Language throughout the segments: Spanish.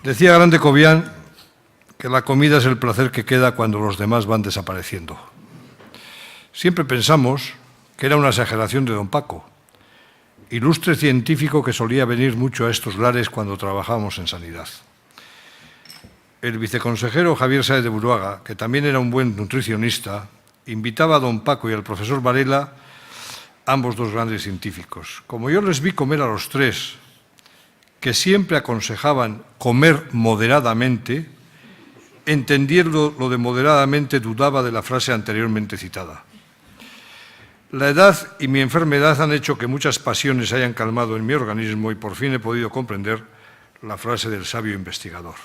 Decía Grande Cobián que la comida es el placer que queda cuando los demás van desapareciendo. Siempre pensamos que era una exageración de don Paco, ilustre científico que solía venir mucho a estos lares cuando trabajábamos en sanidad. El viceconsejero Javier Sáez de Buruaga, que también era un buen nutricionista, invitaba a don Paco y al profesor Varela, ambos dos grandes científicos. Como yo les vi comer a los tres, que siempre aconsejaban comer moderadamente, entendiendo lo de moderadamente dudaba de la frase anteriormente citada. La edad y mi enfermedad han hecho que muchas pasiones se hayan calmado en mi organismo y por fin he podido comprender la frase del sabio investigador.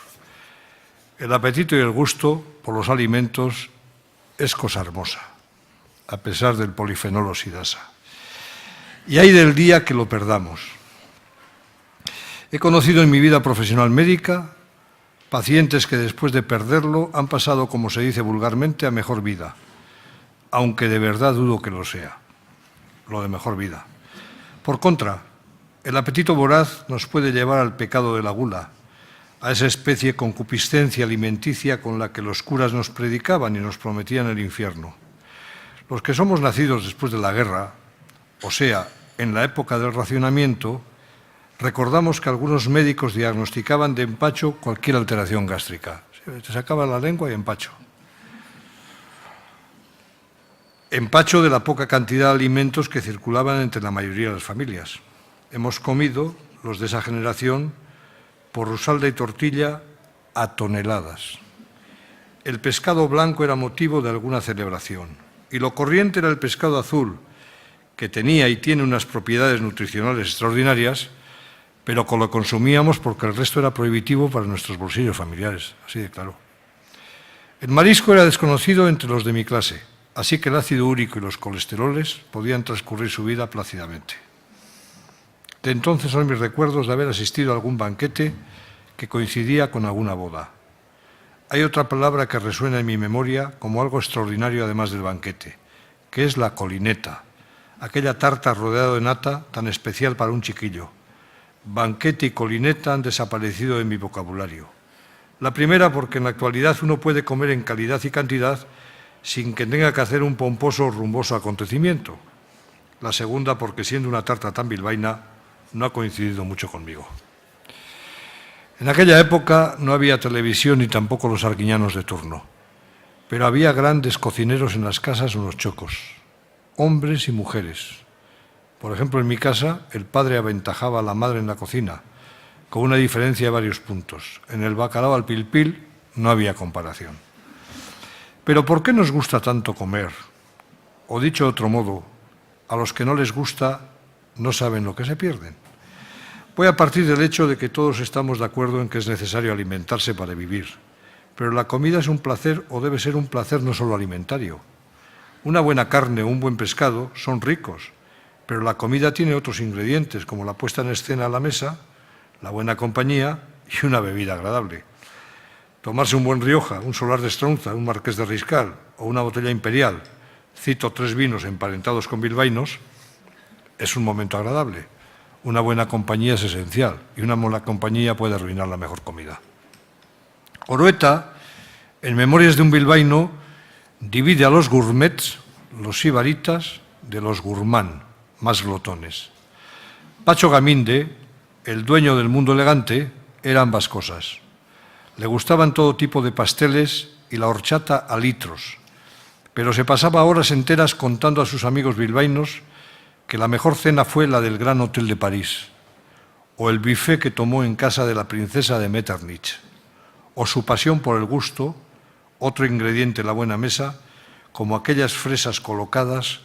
El apetito y el gusto por los alimentos es cosa hermosa, a pesar del polifenol oxidasa. Y hay del día que lo perdamos. He conocido en mi vida profesional médica pacientes que después de perderlo han pasado, como se dice vulgarmente, a mejor vida, aunque de verdad dudo que lo sea, lo de mejor vida. Por contra, el apetito voraz nos puede llevar al pecado de la gula, a esa especie de concupiscencia alimenticia con la que los curas nos predicaban y nos prometían el infierno. Los que somos nacidos después de la guerra, o sea, en la época del racionamiento, recordamos que algunos médicos diagnosticaban de empacho cualquier alteración gástrica. Te sacaba la lengua y empacho. Empacho de la poca cantidad de alimentos que circulaban entre la mayoría de las familias. Hemos comido, los de esa generación, porrusalda y tortilla a toneladas. El pescado blanco era motivo de alguna celebración y lo corriente era el pescado azul, que tenía y tiene unas propiedades nutricionales extraordinarias, pero que lo consumíamos porque el resto era prohibitivo para nuestros bolsillos familiares, así de claro. El marisco era desconocido entre los de mi clase, así que el ácido úrico y los colesteroles podían transcurrir su vida plácidamente. De entonces son mis recuerdos de haber asistido a algún banquete que coincidía con alguna boda. Hay otra palabra que resuena en mi memoria como algo extraordinario además del banquete, que es la colineta, aquella tarta rodeada de nata tan especial para un chiquillo. Banquete y colineta han desaparecido de mi vocabulario. La primera porque en la actualidad uno puede comer en calidad y cantidad sin que tenga que hacer un pomposo o rumboso acontecimiento. La segunda porque siendo una tarta tan bilbaína no ha coincidido mucho conmigo. En aquella época no había televisión ni tampoco los arguiñanos de turno, pero había grandes cocineros en las casas o los chocos, hombres y mujeres. Por ejemplo, en mi casa el padre aventajaba a la madre en la cocina, con una diferencia de varios puntos. En el bacalao al pil pil no había comparación. Pero ¿por qué nos gusta tanto comer? O dicho de otro modo, a los que no les gusta no saben lo que se pierden. Voy a partir del hecho de que todos estamos de acuerdo en que es necesario alimentarse para vivir, pero la comida es un placer o debe ser un placer no solo alimentario. Una buena carne o un buen pescado son ricos, pero la comida tiene otros ingredientes, como la puesta en escena a la mesa, la buena compañía y una bebida agradable. Tomarse un buen Rioja, un Solar de Estronza, un Marqués de Riscal o una botella imperial, cito 3 vinos emparentados con bilbaínos, es un momento agradable. Una buena compañía es esencial y una mala compañía puede arruinar la mejor comida. Orueta, en Memorias de un bilbaíno, divide a los gourmets, los sibaritas, de los gourmand, más glotones. Pacho Gaminde, el dueño del mundo elegante, era ambas cosas. Le gustaban todo tipo de pasteles y la horchata a litros, pero se pasaba horas enteras contando a sus amigos bilbaínos que la mejor cena fue la del Gran Hotel de París, o el buffet que tomó en casa de la princesa de Metternich, o su pasión por el gusto, otro ingrediente en la buena mesa, como aquellas fresas colocadas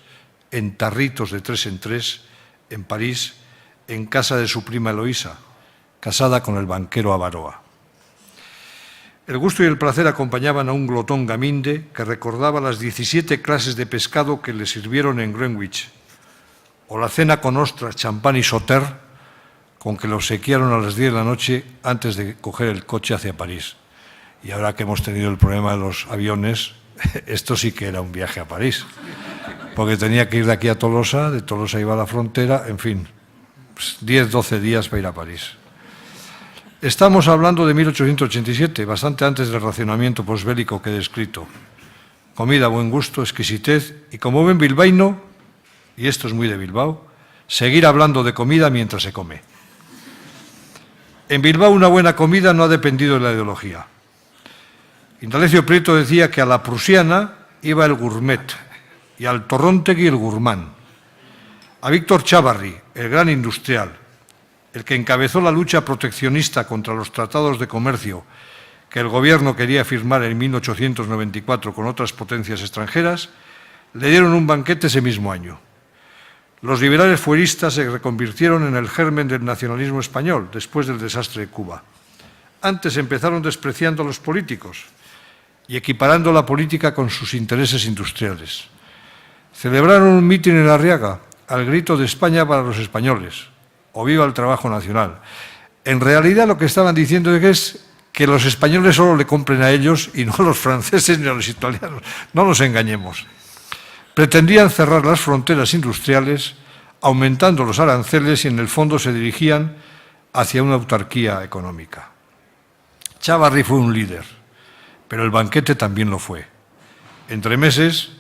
en tarritos de 3 en 3 en París, en casa de su prima Eloísa, casada con el banquero Avaroa. El gusto y el placer acompañaban a un glotón Gaminde que recordaba las 17 clases de pescado que le sirvieron en Greenwich, o la cena con ostras, champán y sauter con que lo obsequiaron a las 10 de la noche antes de coger el coche hacia París. Y ahora que hemos tenido el problema de los aviones, esto sí que era un viaje a París, porque tenía que ir de aquí a Tolosa, de Tolosa iba a la frontera, en fin, 10, 12 días para ir a París. Estamos hablando de 1887, bastante antes del racionamiento posbélico que he descrito. Comida, buen gusto, exquisitez y, como ven bilbaíno, y esto es muy de Bilbao, seguir hablando de comida mientras se come. En Bilbao una buena comida no ha dependido de la ideología. Indalecio Prieto decía que a la prusiana iba el gourmet y al Torrontegui el gourmand. A Víctor Chávarri, el gran industrial, el que encabezó la lucha proteccionista contra los tratados de comercio que el gobierno quería firmar en 1894 con otras potencias extranjeras, le dieron un banquete ese mismo año. Los liberales fueristas se reconvirtieron en el germen del nacionalismo español después del desastre de Cuba. Antes empezaron despreciando a los políticos y equiparando la política con sus intereses industriales. Celebraron un mitin en Arriaga al grito de España para los españoles, o viva el trabajo nacional. En realidad lo que estaban diciendo es que los españoles solo le compren a ellos y no a los franceses ni a los italianos. No nos engañemos. Pretendían cerrar las fronteras industriales, aumentando los aranceles y en el fondo se dirigían hacia una autarquía económica. Chávarri fue un líder, pero el banquete también lo fue. Entremeses,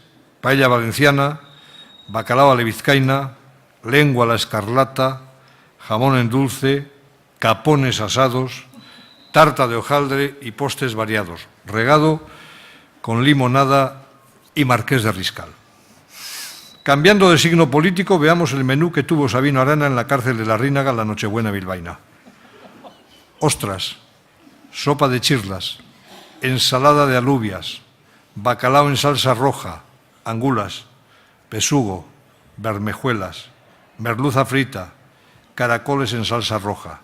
paella valenciana, bacalao a la vizcaína, lengua a la escarlata, jamón en dulce, capones asados, tarta de hojaldre y postres variados, regado con limonada y marqués de Riscal. Cambiando de signo político, veamos el menú que tuvo Sabino Arana en la cárcel de la Rínaga la Nochebuena bilbaína. Ostras, sopa de chirlas, ensalada de alubias, bacalao en salsa roja, angulas, besugo, bermejuelas, merluza frita, caracoles en salsa roja.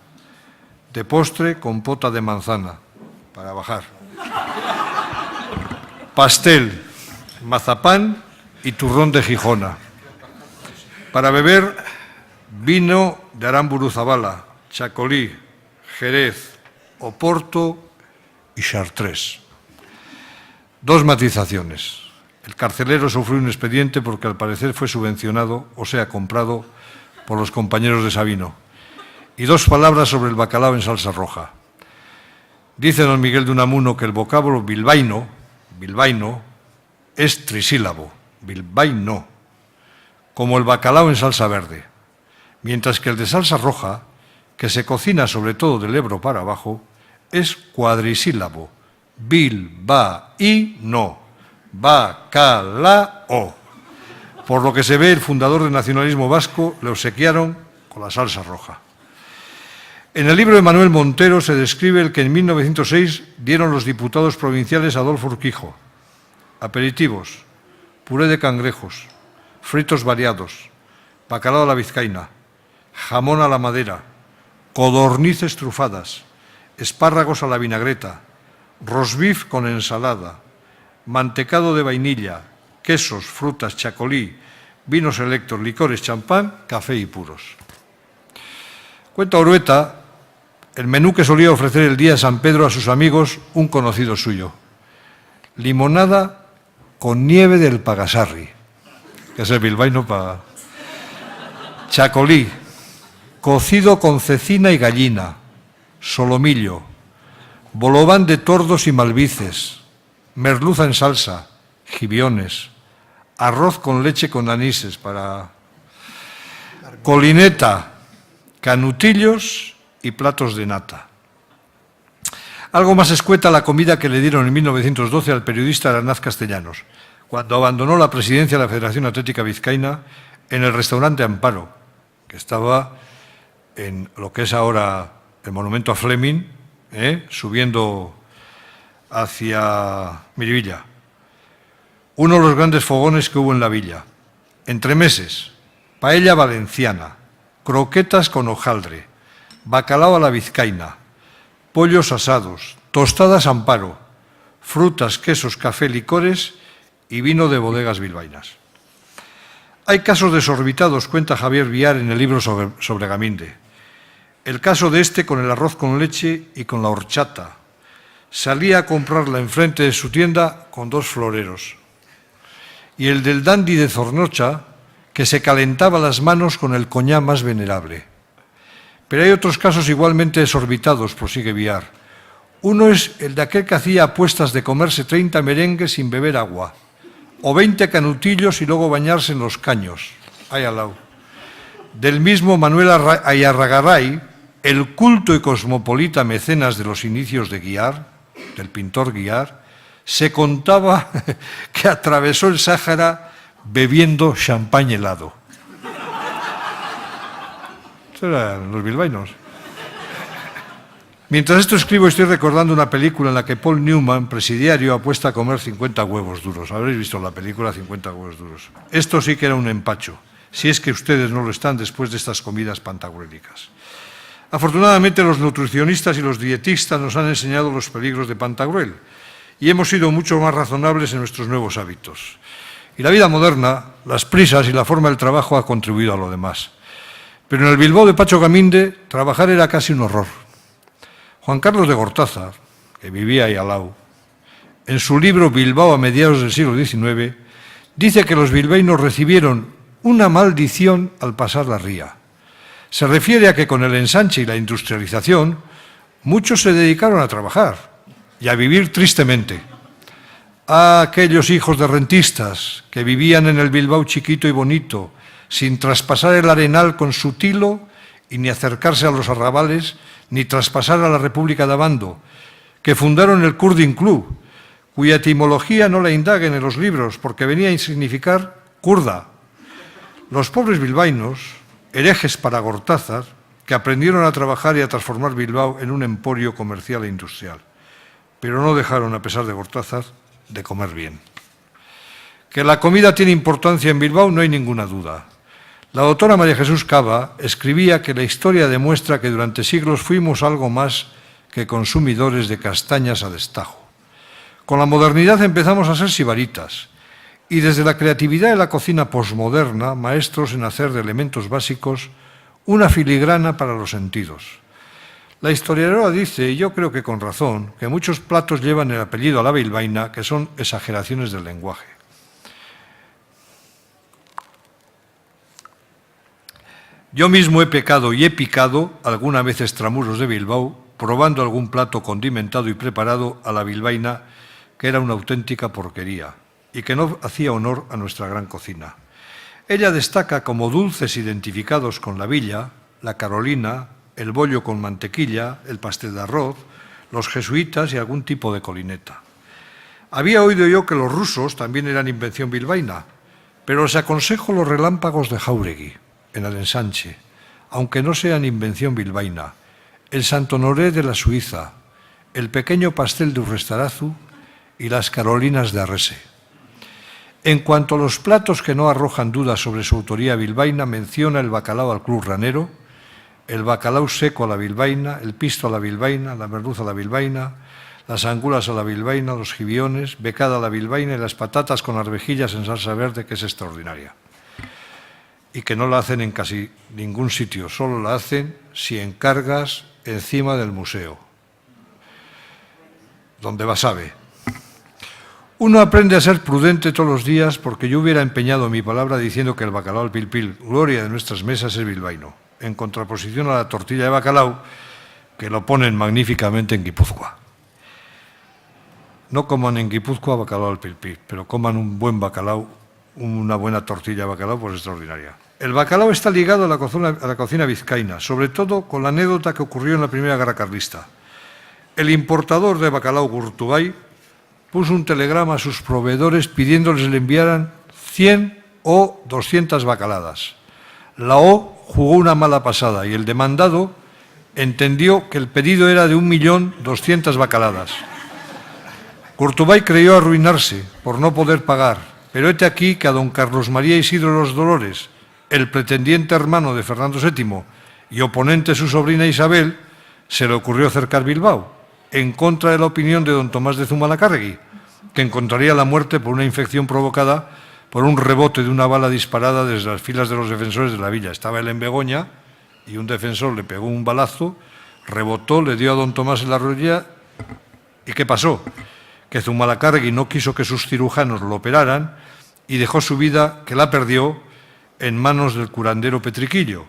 De postre, compota de manzana, para bajar. Pastel, mazapán y turrón de Gijona. Para beber, vino de Aramburu Zabala, Chacolí, Jerez, Oporto y Chartres. Dos matizaciones. El carcelero sufrió un expediente porque al parecer fue subvencionado, o sea, comprado por los compañeros de Sabino. Y dos palabras sobre el bacalao en salsa roja. Dice don Miguel de Unamuno que el vocablo bilbaíno es trisílabo, bilbaíno, como el bacalao en salsa verde, mientras que el de salsa roja, que se cocina sobre todo del Ebro para abajo, es cuadrisílabo, bilbaíno, bacalao. Por lo que se ve, el fundador del nacionalismo vasco le obsequiaron con la salsa roja. En el libro de Manuel Montero se describe el que en 1906 dieron los diputados provinciales Adolfo Urquijo: aperitivos, puré de cangrejos, fritos variados, bacalao a la vizcaína, jamón a la madera, codornices trufadas, espárragos a la vinagreta, rosbif con ensalada, mantecado de vainilla, quesos, frutas, chacolí, vinos selectos, licores, champán, café y puros. Cuenta Orueta el menú que solía ofrecer el día de San Pedro a sus amigos un conocido suyo: limonada con nieve del Pagasarri, que es el bilbaíno para chacolí, cocido con cecina y gallina, solomillo, bolobán de tordos y malvices, merluza en salsa, jibiones, arroz con leche con anises para colineta, canutillos y platos de nata. Algo más escueta la comida que le dieron en 1912 al periodista Aranaz Castellanos, cuando abandonó la presidencia de la Federación Atlética Vizcaína en el restaurante Amparo, que estaba en lo que es ahora el monumento a Fleming, subiendo hacia Miribilla. Uno de los grandes fogones que hubo en la villa. Entremeses, paella valenciana, croquetas con hojaldre, bacalao a la vizcaína, pollos asados, tostadas Amparo, frutas, quesos, café, licores y vino de bodegas bilbaínas. Hay casos desorbitados, cuenta Javier Viar en el libro sobre Gaminde. El caso de este con el arroz con leche y con la horchata. Salía a comprarla enfrente de su tienda con 2 floreros. Y el del dandy de Zornocha, que se calentaba las manos con el coñac más venerable. Pero hay otros casos igualmente desorbitados, prosigue Viar. Uno es el de aquel que hacía apuestas de comerse 30 merengues sin beber agua, o 20 canutillos y luego bañarse en los caños. Ay, al lado. Del mismo Manuel Ayarragaray, el culto y cosmopolita mecenas de los inicios de Guiar, del pintor Guiar, se contaba que atravesó el Sáhara bebiendo champán helado. Eso eran los bilbaínos. Mientras esto escribo, estoy recordando una película en la que Paul Newman, presidiario, apuesta a comer 50 huevos duros. Habréis visto la película 50 huevos duros. Esto sí que era un empacho, si es que ustedes no lo están después de estas comidas pantagruélicas. Afortunadamente, los nutricionistas y los dietistas nos han enseñado los peligros de Pantagruel y hemos sido mucho más razonables en nuestros nuevos hábitos. Y la vida moderna, las prisas y la forma del trabajo ha contribuido a lo demás. Pero en el Bilbao de Pacho Gaminde, trabajar era casi un horror. Juan Carlos de Gortázar, que vivía ahí al lado, en su libro Bilbao a mediados del siglo XIX, dice que los bilbaínos recibieron una maldición al pasar la ría. Se refiere a que con el ensanche y la industrialización, muchos se dedicaron a trabajar y a vivir tristemente. A aquellos hijos de rentistas que vivían en el Bilbao chiquito y bonito, sin traspasar el Arenal con su tilo y ni acercarse a los arrabales, ni traspasar a la República de Abando, que fundaron el Curdin Club, cuya etimología no la indaguen en los libros, porque venía a significar kurda. Los pobres bilbaínos, herejes para Gortázar, que aprendieron a trabajar y a transformar Bilbao en un emporio comercial e industrial, pero no dejaron, a pesar de Gortázar, de comer bien. Que la comida tiene importancia en Bilbao no hay ninguna duda. La doctora María Jesús Cava escribía que la historia demuestra que durante siglos fuimos algo más que consumidores de castañas a destajo. Con la modernidad empezamos a ser sibaritas y desde la creatividad de la cocina posmoderna, maestros en hacer de elementos básicos una filigrana para los sentidos. La historiadora dice, y yo creo que con razón, que muchos platos llevan el apellido a la bilbaína, que son exageraciones del lenguaje. Yo mismo he pecado y he picado alguna vez extramuros de Bilbao, probando algún plato condimentado y preparado a la bilbaína, que era una auténtica porquería y que no hacía honor a nuestra gran cocina. Ella destaca como dulces identificados con la villa, la carolina, el bollo con mantequilla, el pastel de arroz, los jesuitas y algún tipo de colineta. Había oído yo que los rusos también eran invención bilbaína, pero les aconsejo los relámpagos de Jáuregui, en el ensanche, aunque no sean invención bilbaína, el Sant Honoré de la Suiza, el pequeño pastel de Urrestarazu y las carolinas de Arrese. En cuanto a los platos que no arrojan dudas sobre su autoría bilbaína, menciona el bacalao al club ranero, el bacalao seco a la bilbaína, el pisto a la bilbaína, la merluza a la bilbaína, las angulas a la bilbaína, los jibiones, becada a la bilbaína y las patatas con arvejillas en salsa verde, que es extraordinaria. Y que no la hacen en casi ningún sitio, solo la hacen si encargas encima del museo, donde Basabe. Uno aprende a ser prudente todos los días porque yo hubiera empeñado mi palabra diciendo que el bacalao al pilpil, gloria de nuestras mesas, es bilbaíno, en contraposición a la tortilla de bacalao, que lo ponen magníficamente en Guipúzcoa. No coman en Guipúzcoa bacalao al pilpil, pero coman un buen bacalao, una buena tortilla de bacalao, pues extraordinaria. El bacalao está ligado a la cocina vizcaína, sobre todo con la anécdota que ocurrió en la Primera Guerra Carlista. El importador de bacalao Gurtubay puso un telegrama a sus proveedores pidiéndoles le enviaran 100 o 200 bacaladas. La O jugó una mala pasada y el demandado entendió que el pedido era de 1.200.000 bacaladas. Gurtubay creyó arruinarse por no poder pagar, pero hete aquí que a don Carlos María Isidro de los Dolores, el pretendiente hermano de Fernando VII y oponente de su sobrina Isabel, se le ocurrió cercar Bilbao, en contra de la opinión de don Tomás de Zumalacárregui, que encontraría la muerte por una infección provocada por un rebote de una bala disparada desde las filas de los defensores de la villa. Estaba él en Begoña y un defensor le pegó un balazo, rebotó, le dio a don Tomás en la rodilla. ¿Y qué pasó? Que Zumalacárregui no quiso que sus cirujanos lo operaran y dejó su vida, que la perdió, en manos del curandero Petriquillo,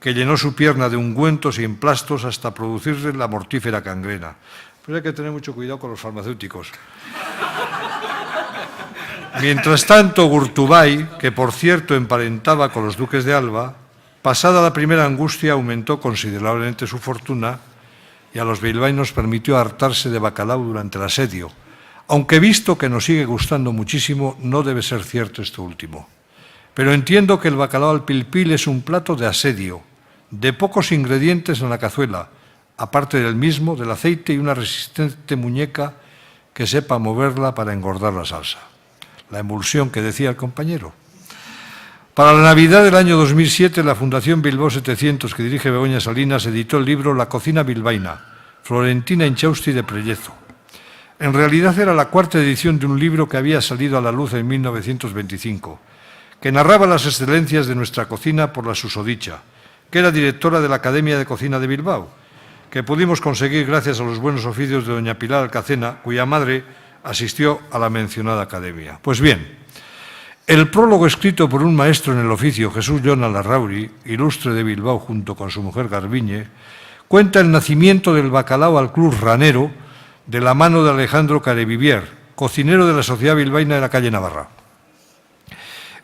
que llenó su pierna de ungüentos y emplastos hasta producirle la mortífera gangrena. Pero hay que tener mucho cuidado con los farmacéuticos. Mientras tanto, Gurtubay, que por cierto emparentaba con los duques de Alba, pasada la primera angustia aumentó considerablemente su fortuna y a los bilbaínos permitió hartarse de bacalao durante el asedio, aunque visto que nos sigue gustando muchísimo, no debe ser cierto esto último. Pero entiendo que el bacalao al pilpil es un plato de asedio, de pocos ingredientes en la cazuela, aparte del mismo, del aceite y una resistente muñeca que sepa moverla para engordar la salsa. La emulsión que decía el compañero. Para la Navidad del año 2007, la Fundación Bilbao 700, que dirige Begoña Salinas, editó el libro La cocina bilbaína, Florentina Inchausti de Prellezo. En realidad era la cuarta edición de un libro que había salido a la luz en 1925, que narraba las excelencias de nuestra cocina por la susodicha, que era directora de la Academia de Cocina de Bilbao, que pudimos conseguir gracias a los buenos oficios de doña Pilar Alcacena, cuya madre asistió a la mencionada academia. Pues bien, el prólogo escrito por un maestro en el oficio, Jesús Llona Larrauri, ilustre de Bilbao junto con su mujer Garbiñe, cuenta el nacimiento del bacalao al club ranero de la mano de Alejandro Carevivier, cocinero de la Sociedad Bilbaína de la calle Navarra.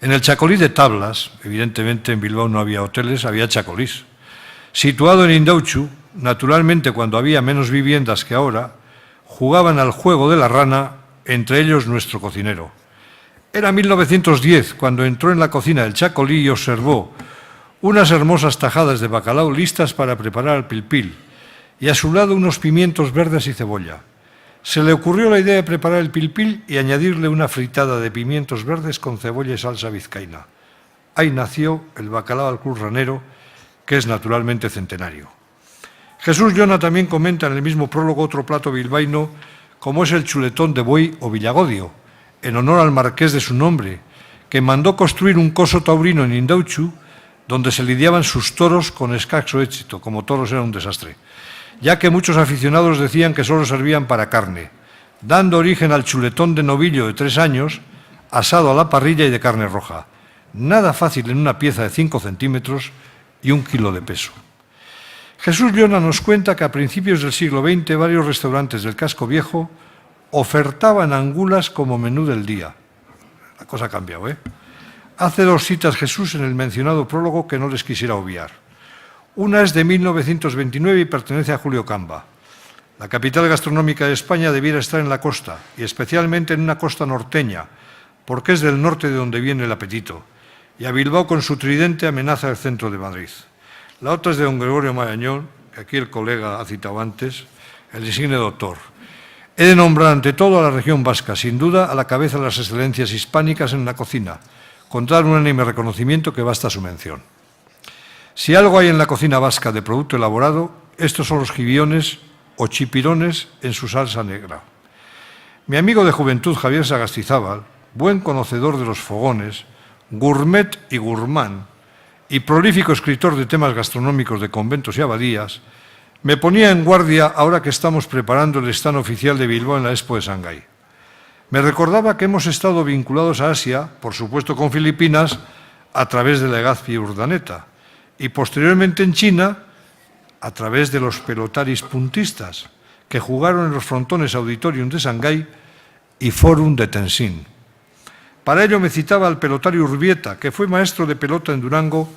En el Chacolí de Tablas, evidentemente en Bilbao no había hoteles, había chacolís. Situado en Indautxu, naturalmente cuando había menos viviendas que ahora, jugaban al juego de la rana, entre ellos nuestro cocinero. Era 1910 cuando entró en la cocina del Chacolí y observó unas hermosas tajadas de bacalao listas para preparar el pilpil y a su lado unos pimientos verdes y cebolla. Se le ocurrió la idea de preparar el pilpil y añadirle una fritada de pimientos verdes con cebolla y salsa vizcaína. Ahí nació el bacalao al club ranero, que es naturalmente centenario. Jesús Llona también comenta en el mismo prólogo otro plato bilbaíno, como es el chuletón de buey o villagodio, en honor al marqués de su nombre, que mandó construir un coso taurino en Indautxu, donde se lidiaban sus toros con escaso éxito, como toros era un desastre, ya que muchos aficionados decían que solo servían para carne, dando origen al chuletón de novillo de 3 años, asado a la parrilla y de carne roja. Nada fácil en una pieza de 5 centímetros y 1 kilo de peso. Jesús Llona nos cuenta que a principios del siglo XX varios restaurantes del casco viejo ofertaban angulas como menú del día. La cosa ha cambiado, ¿eh? Hace 2 citas Jesús en el mencionado prólogo que no les quisiera obviar. Una es de 1929 y pertenece a Julio Camba. La capital gastronómica de España debiera estar en la costa, y especialmente en una costa norteña, porque es del norte de donde viene el apetito, y a Bilbao con su tridente amenaza el centro de Madrid. La otra es de don Gregorio Marañón, que aquí el colega ha citado antes, el insigne doctor. He de nombrar ante todo a la región vasca, sin duda a la cabeza de las excelencias hispánicas en la cocina, con tal unánime reconocimiento que basta su mención. Si algo hay en la cocina vasca de producto elaborado, estos son los jibiones o chipirones en su salsa negra. Mi amigo de juventud, Javier Sagastizábal, buen conocedor de los fogones, gourmet y gourmand, y prolífico escritor de temas gastronómicos de conventos y abadías, me ponía en guardia ahora que estamos preparando el stand oficial de Bilbao en la Expo de Shanghái. Me recordaba que hemos estado vinculados a Asia, por supuesto con Filipinas, a través de Legazpi y Urdaneta, y posteriormente en China, a través de los pelotaris puntistas, que jugaron en los frontones Auditorium de Shanghái y Forum de Tenzin. Para ello me citaba al pelotario Urbieta, que fue maestro de pelota en Durango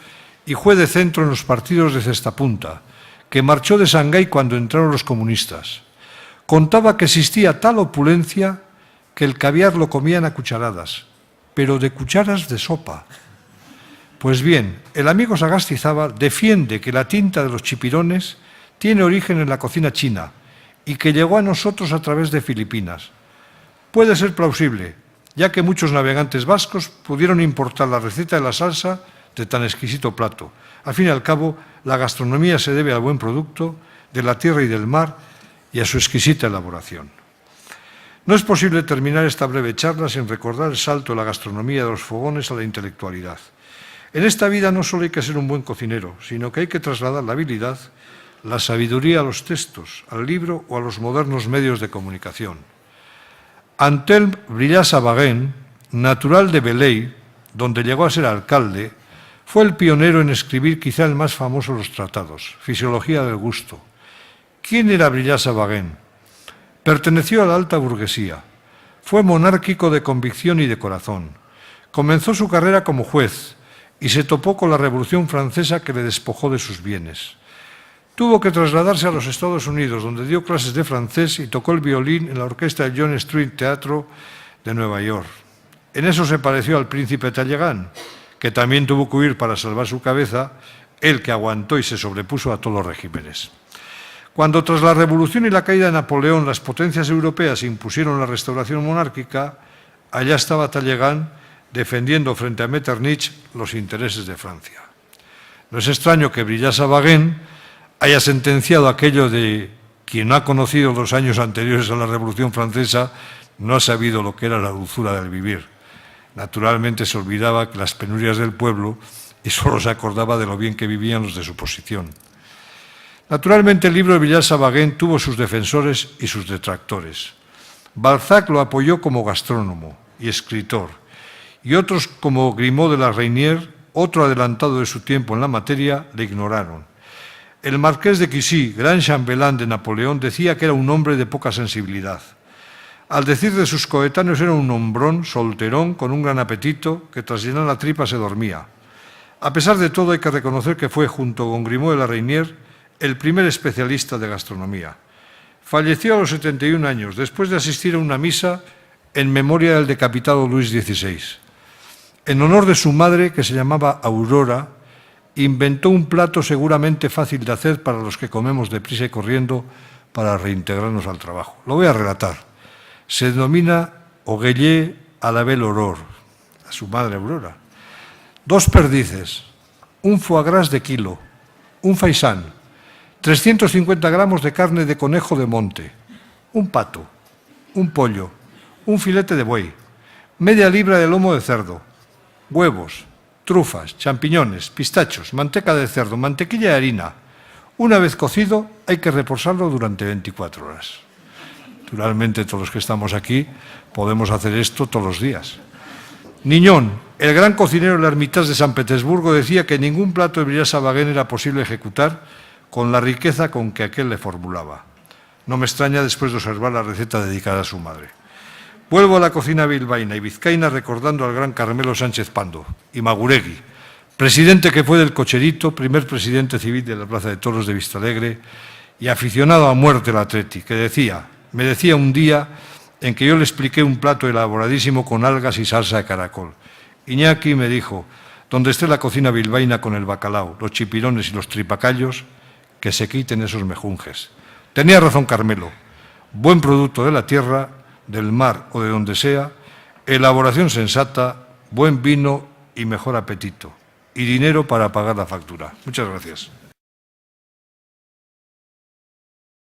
y juez de centro en los partidos de cestapunta, que marchó de Shanghái cuando entraron los comunistas. Contaba que existía tal opulencia que el caviar lo comían a cucharadas, pero de cucharas de sopa. Pues bien, el amigo Sagastizábal defiende que la tinta de los chipirones tiene origen en la cocina china y que llegó a nosotros a través de Filipinas. Puede ser plausible, ya que muchos navegantes vascos pudieron importar la receta de la salsa de tan exquisito plato. Al fin y al cabo, la gastronomía se debe al buen producto de la tierra y del mar y a su exquisita elaboración. No es posible terminar esta breve charla sin recordar el salto de la gastronomía de los fogones a la intelectualidad. En esta vida no solo hay que ser un buen cocinero, sino que hay que trasladar la habilidad, la sabiduría a los textos, al libro o a los modernos medios de comunicación. Antelme Brillat-Savarin, natural de Velay, donde llegó a ser alcalde, Fue el pionero en escribir quizá el más famoso de los tratados, Fisiología del gusto. ¿Quién era Brillat Savarin? Perteneció a la alta burguesía. Fue monárquico de convicción y de corazón. Comenzó su carrera como juez y se topó con la Revolución Francesa que le despojó de sus bienes. Tuvo que trasladarse a los Estados Unidos, donde dio clases de francés y tocó el violín en la orquesta del John Street Teatro de Nueva York. En eso se pareció al príncipe Talleyrand, que también tuvo que huir para salvar su cabeza, él que aguantó y se sobrepuso a todos los regímenes. Cuando tras la Revolución y la caída de Napoleón las potencias europeas impusieron la restauración monárquica, allá estaba Talleyrand defendiendo frente a Metternich los intereses de Francia. No es extraño que Brillat Savarin haya sentenciado aquello de quien no ha conocido los años anteriores a la Revolución Francesa no ha sabido lo que era la dulzura del vivir. Naturalmente se olvidaba que las penurias del pueblo y solo se acordaba de lo bien que vivían los de su posición. Naturalmente el libro de Brillat Savarin tuvo sus defensores y sus detractores. Balzac lo apoyó como gastrónomo y escritor, y otros como Grimaud de la Reynière, otro adelantado de su tiempo en la materia, le ignoraron. El marqués de Quissy, gran chambelán de Napoleón, decía que era un hombre de poca sensibilidad. Al decir de sus coetáneos era un hombrón, solterón, con un gran apetito, que tras llenar la tripa se dormía. A pesar de todo hay que reconocer que fue, junto con Grimaud de la Reynière, el primer especialista de gastronomía. Falleció a los 71 años, después de asistir a una misa en memoria del decapitado Luis XVI. En honor de su madre, que se llamaba Aurora, inventó un plato seguramente fácil de hacer para los que comemos deprisa y corriendo para reintegrarnos al trabajo. Lo voy a relatar. Se denomina Oguellé à la belle aurore, a su madre Aurora. 2 perdices, un foie gras de kilo, un faisán, 350 gramos de carne de conejo de monte, un pato, un pollo, un filete de buey, media libra de lomo de cerdo, huevos, trufas, champiñones, pistachos, manteca de cerdo, mantequilla y harina. Una vez cocido, hay que reposarlo durante 24 horas. Naturalmente, todos los que estamos aquí podemos hacer esto todos los días. Niñón, el gran cocinero del Hermitage de San Petersburgo, decía que ningún plato de Brillat Savarin era posible ejecutar con la riqueza con que aquel le formulaba. No me extraña después de observar la receta dedicada a su madre. Vuelvo a la cocina bilbaína y vizcaína recordando al gran Carmelo Sánchez Pando y Maguregui, presidente que fue del Cocherito, primer presidente civil de la Plaza de Toros de Vistalegre y aficionado a muerte al Atleti, que me decía un día en que yo le expliqué un plato elaboradísimo con algas y salsa de caracol. Iñaki me dijo, donde esté la cocina bilbaína con el bacalao, los chipirones y los tripacallos, que se quiten esos mejunjes. Tenía razón Carmelo, buen producto de la tierra, del mar o de donde sea, elaboración sensata, buen vino y mejor apetito, y dinero para pagar la factura. Muchas gracias.